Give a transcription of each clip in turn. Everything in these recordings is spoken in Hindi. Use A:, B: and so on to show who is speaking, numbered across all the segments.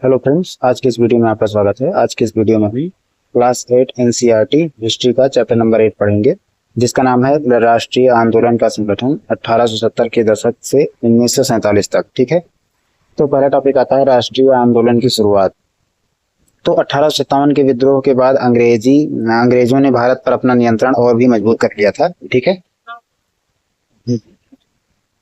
A: हेलो फ्रेंड्स, आज के इस वीडियो में आपका स्वागत है। आज के इस वीडियो में हम क्लास 8 एनसीईआरटी हिस्ट्री का चैप्टर नंबर 8 पढ़ेंगे, जिसका नाम है राष्ट्रीय आंदोलन का संगठन 1870 के दशक से 1947 तक। ठीक है, तो पहला टॉपिक आता है राष्ट्रीय आंदोलन की शुरुआत। तो 1857 के विद्रोह के बाद अंग्रेजों ने भारत पर अपना नियंत्रण और भी मजबूत कर लिया था। ठीक है,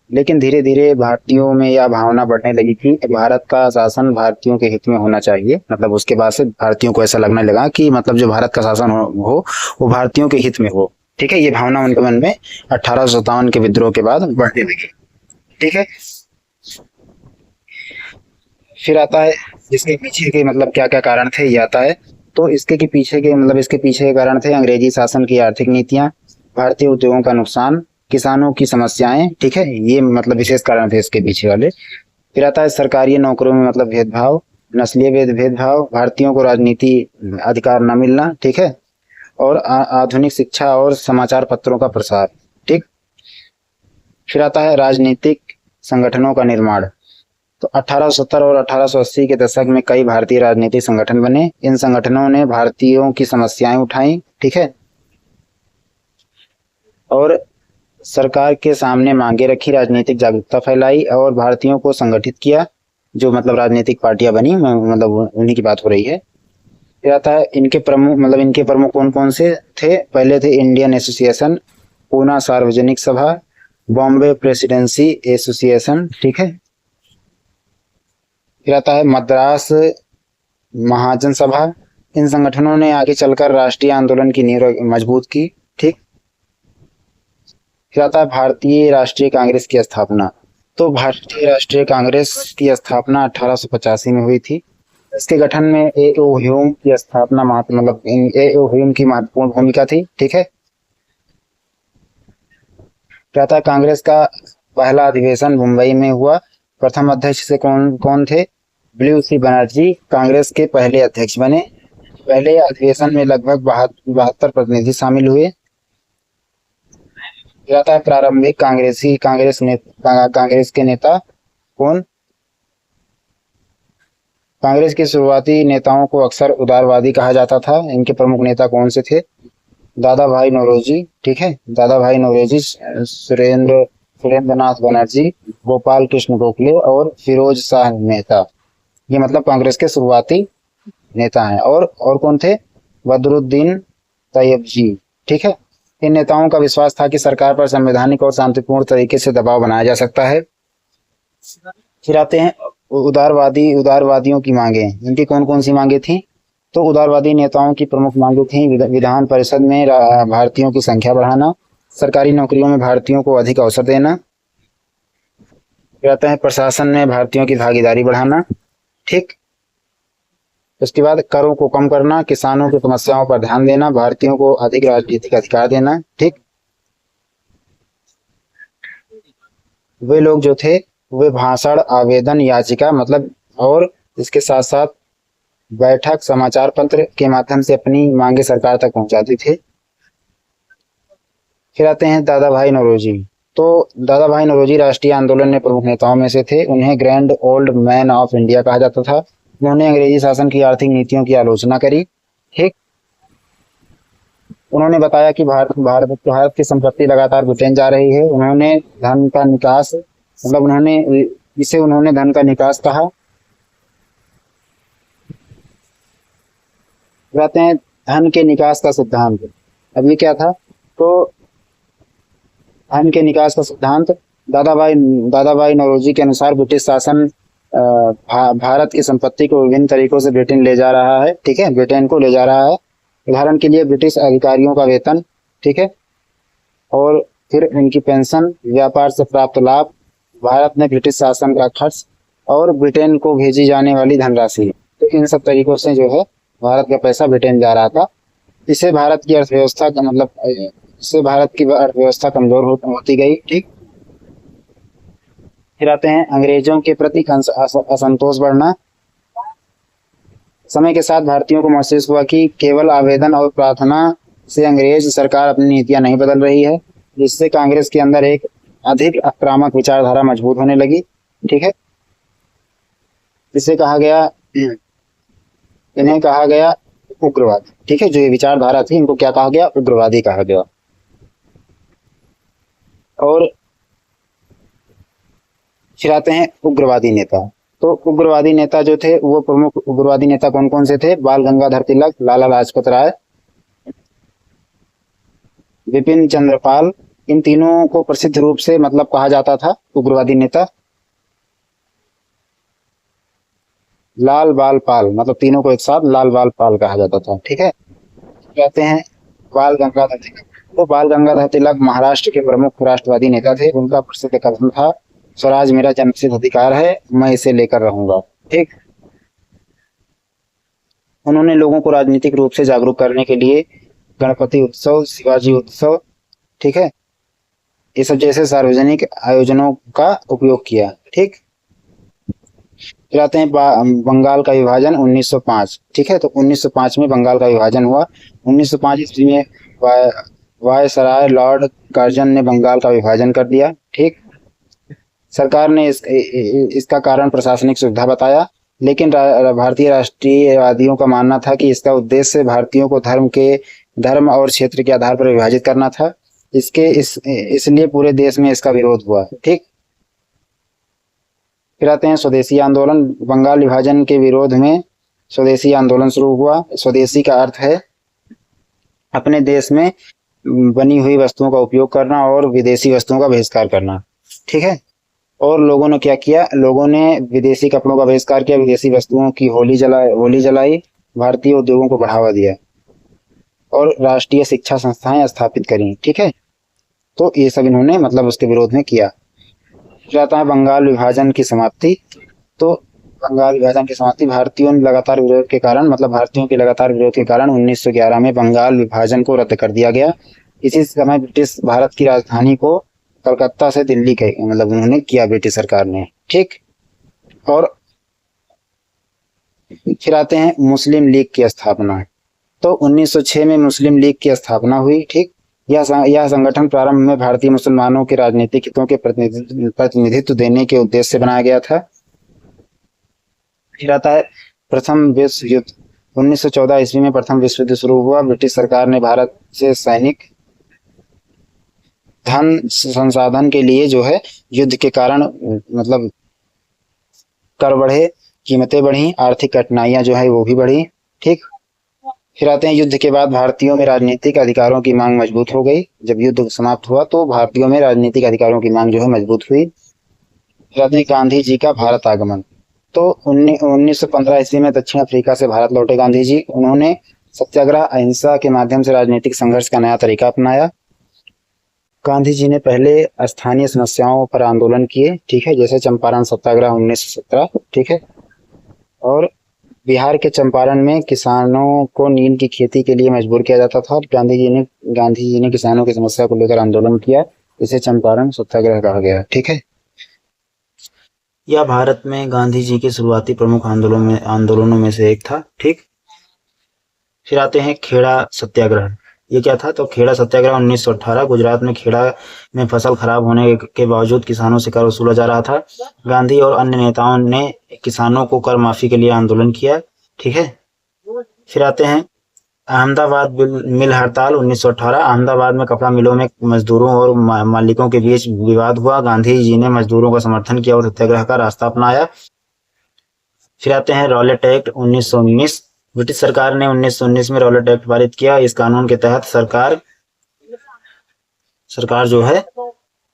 A: लेकिन धीरे धीरे भारतीयों में यह भावना बढ़ने लगी कि भारत का शासन भारतीयों के हित में होना चाहिए। मतलब उसके बाद से भारतीयों को ऐसा लगने लगा कि मतलब जो भारत का शासन हो वो भारतीयों के हित में हो। ठीक है, ये भावना उनके मन में 1857 के विद्रोह के बाद बढ़ने लगी। ठीक है, फिर आता है इसके पीछे के मतलब क्या क्या कारण थे, ये आता है। तो इसके पीछे के कारण थे अंग्रेजी शासन की आर्थिक नीतियां, भारतीय उद्योगों का नुकसान, किसानों की समस्याएं। ठीक है, ये मतलब विशेष कारण थे इसके पीछे वाले। फिर आता है सरकारी नौकरियों में मतलब भेदभाव, नस्लीय भेदभाव, भारतीयों को राजनीति अधिकार न मिलना। ठीक है, और आधुनिक शिक्षा और समाचार पत्रों का प्रसार। ठीक, फिर आता है राजनीतिक संगठनों का निर्माण। तो 1870 और 1880 के दशक में कई भारतीय राजनीतिक संगठन बने। इन संगठनों ने भारतीयों की समस्याएं उठाई। ठीक है, और सरकार के सामने मांगे रखी, राजनीतिक जागरूकता फैलाई और भारतीयों को संगठित किया। जो मतलब राजनीतिक पार्टियां बनी, मतलब उन्हीं की बात हो रही है। फिर आता है इनके प्रमुख कौन कौन से थे। पहले थे इंडियन एसोसिएशन, पूना सार्वजनिक सभा, बॉम्बे प्रेसिडेंसी एसोसिएशन। ठीक है, फिर आता है मद्रास महाजन सभा। इन संगठनों ने आगे चलकर राष्ट्रीय आंदोलन की नींव मजबूत की। ठीक, फिर आता है भारतीय राष्ट्रीय कांग्रेस की स्थापना। तो भारतीय राष्ट्रीय कांग्रेस की स्थापना 1885 में हुई थी। इसके गठन में ए ओ ह्यूम की स्थापना ए ओ ह्यूम की महत्वपूर्ण भूमिका थी। ठीक है, फिर आता है कांग्रेस का पहला अधिवेशन मुंबई में हुआ। प्रथम अध्यक्ष से कौन कौन थे। ब्लू सी बनर्जी कांग्रेस के पहले अध्यक्ष बने। पहले अधिवेशन में लगभग 72 प्रतिनिधि शामिल हुए। जाता है प्रारंभिक कांग्रेस के नेता कौन। कांग्रेस के शुरुआती नेताओं को अक्सर उदारवादी कहा जाता था। इनके प्रमुख नेता कौन से थे। दादा भाई नौरोजी। ठीक है, दादा भाई नौरोजी, सुरेंद्र नाथ बनर्जी, गोपाल कृष्ण गोखले और फिरोज शाह मेहता। ये मतलब कांग्रेस के शुरुआती नेता हैं। और कौन थे। बदरुद्दीन तैयबजी। ठीक है, इन नेताओं का विश्वास था कि सरकार पर संवैधानिक और शांतिपूर्ण तरीके से दबाव बनाया जा सकता है। फिर आते हैं उदारवादियों की मांगे। इनकी कौन कौन सी मांगे थी। तो उदारवादी नेताओं की प्रमुख मांगे थी विधान परिषद में भारतीयों की संख्या बढ़ाना, सरकारी नौकरियों में भारतीयों को अधिक अवसर देना। फिर आते हैं प्रशासन में भारतीयों की भागीदारी बढ़ाना। ठीक, उसके बाद करों को कम करना, किसानों की समस्याओं पर ध्यान देना, भारतीयों को अधिक राजनीतिक अधिकार देना। ठीक, वे लोग जो थे वे भाषण, आवेदन, याचिका मतलब और इसके साथ साथ बैठक, समाचार पत्र के माध्यम से अपनी मांगे सरकार तक पहुंचाते थे। फिर आते हैं दादा भाई नौरोजी। तो दादा भाई नौरोजी राष्ट्रीय आंदोलन में प्रमुख नेताओं में से थे। उन्हें grand old man of India कहा जाता था। उन्होंने अंग्रेजी शासन की आर्थिक नीतियों की आलोचना करी। ठीक, उन्होंने बताया कि भारत की संपत्ति लगातार ब्रिटेन जा रही है। उन्होंने धन का निकास मतलब उन्होंने धन का निकास कहा। कहते हैं धन के निकास का सिद्धांत। अब ये क्या था। तो धन के निकास का सिद्धांत दादा भाई नौरोजी के अनुसार ब्रिटिश शासन भारत की संपत्ति को विभिन्न तरीकों से ब्रिटेन ले जा रहा है। ठीक है, ब्रिटेन को ले जा रहा है। उदाहरण के लिए ब्रिटिश अधिकारियों का वेतन। ठीक है, और फिर इनकी पेंशन, व्यापार से प्राप्त लाभ, भारत में ब्रिटिश शासन का खर्च और ब्रिटेन को भेजी जाने वाली धनराशि। तो इन सब तरीकों से जो है भारत का पैसा ब्रिटेन जा रहा था। इससे भारत की अर्थव्यवस्था कमजोर होती गई। ठीक, फिर आते हैं अंग्रेजों के प्रति असंतोष बढ़ना। समय के साथ भारतीयों को महसूस हुआ कि केवल आवेदन और प्रार्थना से अंग्रेज सरकार अपनी नीतियां नहीं बदल रही है, जिससे कांग्रेस के अंदर एक अधिक आक्रामक विचारधारा मजबूत होने लगी। ठीक है, जिसे कहा गया इन्हें कहा गया उग्रवादी। ठीक है, जो ये विचारधारा थी इनको क्या कहा गया? उग्रवादी कहा गया। और फिर आते हैं उग्रवादी नेता। तो उग्रवादी नेता जो थे वो प्रमुख उग्रवादी नेता कौन कौन से थे? बाल गंगाधर तिलक, लाला लाजपत राय, विपिन चंद्रपाल। इन तीनों को प्रसिद्ध रूप से मतलब कहा जाता था उग्रवादी नेता लाल बाल पाल, मतलब तीनों को एक साथ लाल बाल पाल कहा जाता था। ठीक है, कहते हैं बाल गंगाधर तिलक। तो बाल गंगाधर तिलक महाराष्ट्र के प्रमुख राष्ट्रवादी नेता थे। उनका प्रसिद्ध कथन था, स्वराज मेरा जन्मसिद्ध अधिकार है, मैं इसे लेकर रहूंगा। ठीक, उन्होंने लोगों को राजनीतिक रूप से जागरूक करने के लिए गणपति उत्सव, शिवाजी उत्सव, ठीक है, ये सब जैसे सार्वजनिक आयोजनों का उपयोग किया। ठीक, फिर आते हैं बंगाल का विभाजन 1905। ठीक है, तो 1905 में बंगाल का विभाजन हुआ। 1905 ईस्वी में वायसराय लॉर्ड कर्जन ने बंगाल का विभाजन कर दिया। ठीक, सरकार ने इसका कारण प्रशासनिक सुविधा बताया, लेकिन भारतीय राष्ट्रीयवादियों का मानना था कि इसका उद्देश्य भारतीयों को धर्म और क्षेत्र के आधार पर विभाजित करना था। इसलिए पूरे देश में इसका विरोध हुआ। ठीक, फिर आते हैं स्वदेशी आंदोलन। बंगाल विभाजन के विरोध में स्वदेशी आंदोलन शुरू हुआ। स्वदेशी का अर्थ है अपने देश में बनी हुई वस्तुओं का उपयोग करना और विदेशी वस्तुओं का बहिष्कार करना। ठीक है, और लोगों ने क्या किया? लोगों ने विदेशी कपड़ों का बहिष्कार किया, विदेशी वस्तुओं की होली जलाई, भारतीय उद्योगों को बढ़ावा दिया और राष्ट्रीय शिक्षा संस्थाएं स्थापित करी। ठीक है, तो ये सब इन्होंने मतलब उसके विरोध में किया। जाता है बंगाल विभाजन की समाप्ति। तो बंगाल विभाजन की समाप्ति भारतीयों के लगातार विरोध के कारण 1911 में बंगाल विभाजन को रद्द कर दिया गया। इसी समय ब्रिटिश भारत की राजधानी को कलकत्ता से दिल्ली के मतलब उन्होंने किया, ब्रिटिश सरकार ने। ठीक, और फिर आते हैं मुस्लिम लीग की स्थापना। तो 1906 में मुस्लिम लीग की स्थापना हुई। ठीक, यह संगठन प्रारंभ में भारतीय मुसलमानों के राजनीतिक हितों के प्रतिनिधित्व देने के उद्देश्य से बनाया गया था। फिर आता है प्रथम विश्व युद्ध। 1914 ईस्वी में प्रथम विश्व युद्ध शुरू हुआ। ब्रिटिश सरकार ने भारत से सैनिक धन संसाधन के लिए जो है युद्ध के कारण मतलब कर बढ़े, कीमतें बढ़ी, आर्थिक कठिनाइयां जो है वो भी बढ़ी। ठीक, फिर आते हैं युद्ध के बाद भारतीयों में राजनीतिक अधिकारों की मांग मजबूत हो गई। जब युद्ध समाप्त हुआ तो भारतीयों में राजनीतिक अधिकारों की मांग जो है मजबूत हुई। फिर आते हैं गांधी जी का भारत आगमन। तो 1915 ईस्वी में दक्षिण अफ्रीका से भारत लौटे गांधी जी। उन्होंने सत्याग्रह, अहिंसा के माध्यम से राजनीतिक संघर्ष का नया तरीका अपनाया। गांधी जी ने पहले स्थानीय समस्याओं पर आंदोलन किए। ठीक है, जैसे चंपारण सत्याग्रह 1917। ठीक है, और बिहार के चंपारण में किसानों को नील की खेती के लिए मजबूर किया जाता था। गांधी जी ने किसानों की समस्या को लेकर आंदोलन किया, इसे चंपारण सत्याग्रह कहा गया। ठीक है, यह भारत में गांधी जी के शुरुआती प्रमुख आंदोलनों में से एक था। ठीक, फिर आते हैं खेड़ा सत्याग्रह। ये क्या था? तो खेड़ा सत्याग्रह 1918। गुजरात में खेड़ा में फसल खराब होने के बावजूद किसानों से कर वसूला जा रहा था। गांधी और अन्य नेताओं ने किसानों को कर माफी के लिए आंदोलन किया। ठीक है, फिर आते हैं अहमदाबाद मिल हड़ताल 1918। अहमदाबाद में कपड़ा मिलों में मजदूरों और मालिकों के बीच विवाद हुआ। गांधी जी ने मजदूरों का समर्थन किया और सत्याग्रह का रास्ता अपनाया। फिर आते हैं रॉलेट एक्ट 1919। ब्रिटिश सरकार ने 1919 में रॉलेट एक्ट पारित किया। इस कानून के तहत सरकार जो है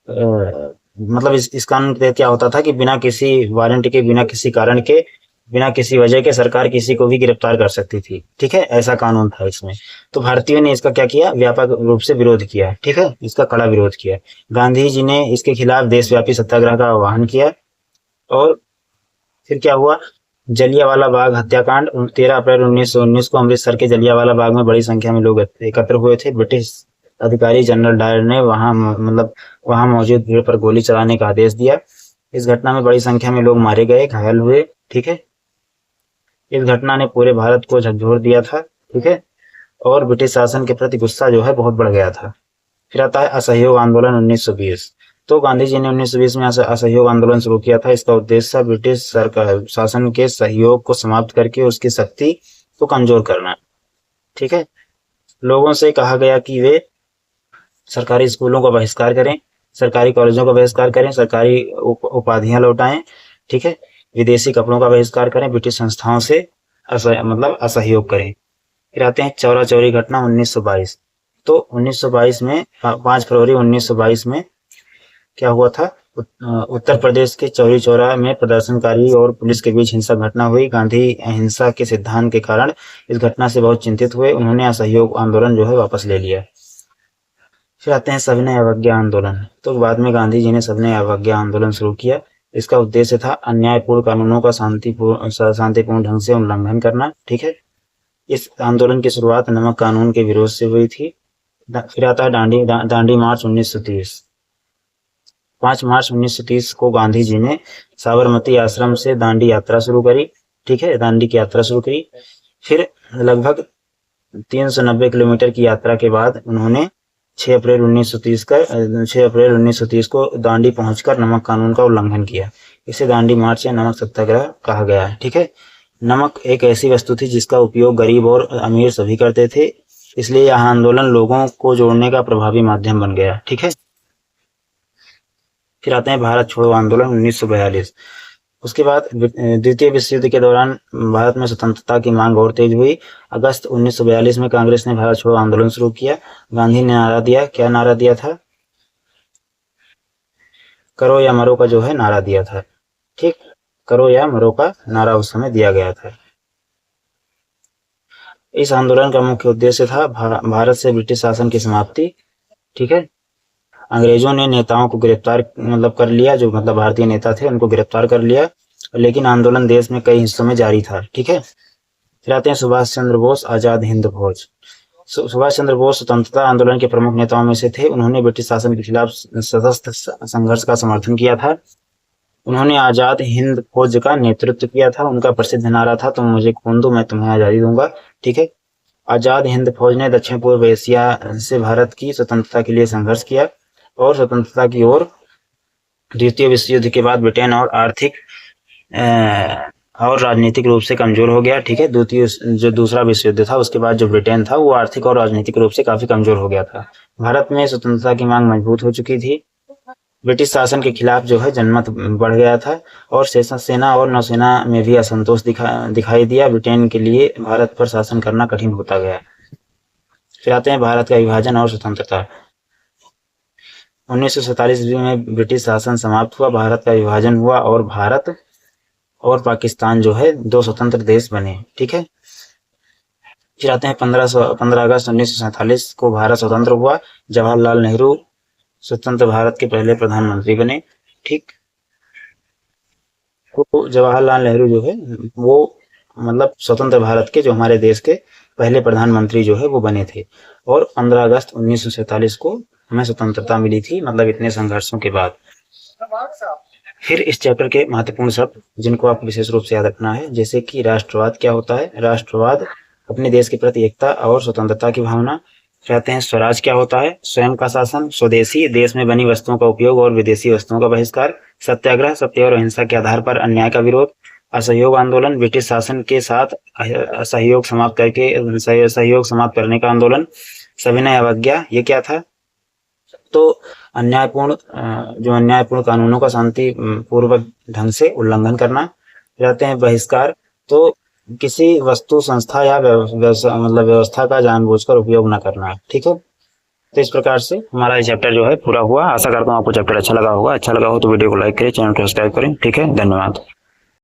A: मतलब इस कानून के तहत क्या होता था कि बिना किसी वारंट के, बिना किसी कारण के, बिना किसी वजह के सरकार किसी को भी गिरफ्तार कर सकती थी। ठीक है, ऐसा कानून था इसमें। तो भारतीयों ने इसका क्या किया? व्यापक रूप से विरोध किया। ठीक है, इसका कड़ा विरोध किया। गांधी जी ने इसके खिलाफ देशव्यापी सत्याग्रह का आह्वान किया। और फिर क्या हुआ? जलियांवाला बाग हत्याकांड। 13 अप्रैल 1919 को अमृतसर के जलियांवाला बाग में बड़ी संख्या में लोग एकत्र हुए थे। ब्रिटिश अधिकारी जनरल डायर ने वहां मौजूद भीड़ पर गोली चलाने का आदेश दिया। इस घटना में बड़ी संख्या में लोग मारे गए, घायल हुए। ठीक है, इस घटना ने पूरे भारत को झकझोर दिया था। ठीक है, और ब्रिटिश शासन के प्रति गुस्सा जो है बहुत बढ़ गया था। फिर आता है असहयोग आंदोलन 1920। तो गांधी जी ने 1920 में असहयोग आंदोलन शुरू किया था। इसका उद्देश्य था ब्रिटिश सरकार शासन के सहयोग को समाप्त करके उसकी शक्ति को कमजोर करना। ठीक है, लोगों से कहा गया कि वे सरकारी स्कूलों का बहिष्कार करें, सरकारी कॉलेजों का बहिष्कार करें, सरकारी उपाधियां लौटाएं, ठीक है, विदेशी कपड़ों का बहिष्कार करें, ब्रिटिश संस्थाओं से असहयोग करें। फिर आते हैं चौरा चौरी घटना 1922। तो 1922 में 5 फरवरी 1922 में क्या हुआ था, उत्तर प्रदेश के चौरी चौरा में प्रदर्शनकारी और पुलिस के बीच हिंसक घटना हुई। गांधी अहिंसा के सिद्धांत के कारण इस घटना से बहुत चिंतित हुए। उन्होंने असहयोग आंदोलन जो है वापस ले लिया। फिर आते हैं सविनय अवज्ञा आंदोलन। तो बाद में गांधी जी ने सविनय अवज्ञा आंदोलन शुरू किया। इसका उद्देश्य था अन्यायपूर्ण कानूनों का शांतिपूर्ण ढंग से उल्लंघन करना। ठीक है, इस आंदोलन की शुरुआत नमक कानून के विरोध से हुई थी। फिर आता है दांडी मार्च 1930। 5 मार्च 1930 को गांधी जी ने साबरमती आश्रम से दांडी यात्रा शुरू करी। ठीक है, दांडी की यात्रा शुरू करी। फिर लगभग 390 किलोमीटर की यात्रा के बाद उन्होंने 6 अप्रैल 1930 को दांडी पहुंचकर नमक कानून का उल्लंघन किया। इसे दांडी मार्च या नमक सत्याग्रह कहा गया है। ठीक है, नमक एक ऐसी वस्तु थी जिसका उपयोग गरीब और अमीर सभी करते थे, इसलिए यह आंदोलन लोगों को जोड़ने का प्रभावी माध्यम बन गया। ठीक है, फिर आते हैं भारत छोड़ो आंदोलन 1942। उसके बाद द्वितीय विश्व युद्ध के दौरान भारत में स्वतंत्रता की मांग और तेज हुई। अगस्त 1942 में कांग्रेस ने भारत छोड़ो आंदोलन शुरू किया। गांधी ने नारा दिया, क्या नारा दिया था, करो या मरो का जो है नारा दिया था। ठीक, करो या मरो का नारा उस समय दिया गया था। इस आंदोलन का मुख्य उद्देश्य था भारत से ब्रिटिश शासन की समाप्ति। ठीक है, अंग्रेजों ने नेताओं को गिरफ्तार कर लिया, जो भारतीय नेता थे उनको गिरफ्तार कर लिया, लेकिन आंदोलन देश में कई हिस्सों में जारी था। ठीक है, फिर आते हैं सुभाष चंद्र बोस आजाद हिंद फौज। सुभाष चंद्र बोस स्वतंत्रता आंदोलन के प्रमुख नेताओं में से थे। उन्होंने ब्रिटिश शासन के खिलाफ सशस्त्र संघर्ष का समर्थन किया था। उन्होंने आजाद हिंद फौज का नेतृत्व किया था। उनका प्रसिद्ध नारा था, तुम मुझे खून दो मैं तुम्हें आजादी दूंगा। ठीक है, आजाद हिंद फौज ने दक्षिण पूर्व एशिया से भारत की स्वतंत्रता के लिए संघर्ष किया और स्वतंत्रता की ओर। द्वितीय विश्व युद्ध के बाद ब्रिटेन और आर्थिक और राजनीतिक रूप से कमजोर हो गया। ठीक है, दूसरा विश्व युद्ध था उसके बाद जो ब्रिटेन था वो आर्थिक और राजनीतिक रूप से काफी कमजोर हो गया था। भारत में स्वतंत्रता की मांग मजबूत हो चुकी थी। ब्रिटिश शासन के खिलाफ जो है जनमत बढ़ गया था और सेना और नौसेना में भी असंतोष दिखाई दिया। ब्रिटेन के लिए भारत पर शासन करना कठिन होता गया। फिर आते हैं भारत का विभाजन और स्वतंत्रता। 1947 ईस्वी में ब्रिटिश शासन समाप्त हुआ, भारत का विभाजन हुआ और भारत और पाकिस्तान जो है 2 स्वतंत्र देश बने। ठीक है, फिर आते हैं 15 अगस्त 1947 को भारत स्वतंत्र हुआ। जवाहरलाल नेहरू स्वतंत्र भारत के पहले प्रधानमंत्री बने। ठीक, तो जवाहरलाल नेहरू जो है वो स्वतंत्र भारत के जो हमारे देश के पहले प्रधानमंत्री जो है वो बने थे और 15 अगस्त 1947 को हमें स्वतंत्रता मिली थी, इतने संघर्षों के बाद। फिर इस चैप्टर के महत्वपूर्ण शब्द जिनको आप विशेष रूप से याद रखना है, जैसे कि राष्ट्रवाद क्या होता है। राष्ट्रवाद अपने देश के प्रति एकता और स्वतंत्रता की भावना। कहते हैं स्वराज क्या होता है, स्वयं का शासन। स्वदेशी, देश में बनी वस्तुओं का उपयोग और विदेशी वस्तुओं का बहिष्कार। सत्याग्रह, सत्य और अहिंसा के आधार पर अन्याय का विरोध। असहयोग आंदोलन, ब्रिटिश शासन के साथ सहयोग समाप्त करने का आंदोलन। सविनय अवज्ञा, ये क्या था, तो अन्यायपूर्ण कानूनों का शांति पूर्वक ढंग से उल्लंघन करना। रहते हैं बहिष्कार, तो किसी वस्तु, संस्था या व्यवस्था का जानबूझकर उपयोग न करना। ठीक है, तो इस प्रकार से हमारा ये चैप्टर जो है पूरा हुआ। आशा करता हूँ आपको चैप्टर अच्छा लगा होगा। अच्छा लगा हो तो वीडियो को लाइक करें, चैनल को सब्सक्राइब करें। ठीक है, धन्यवाद।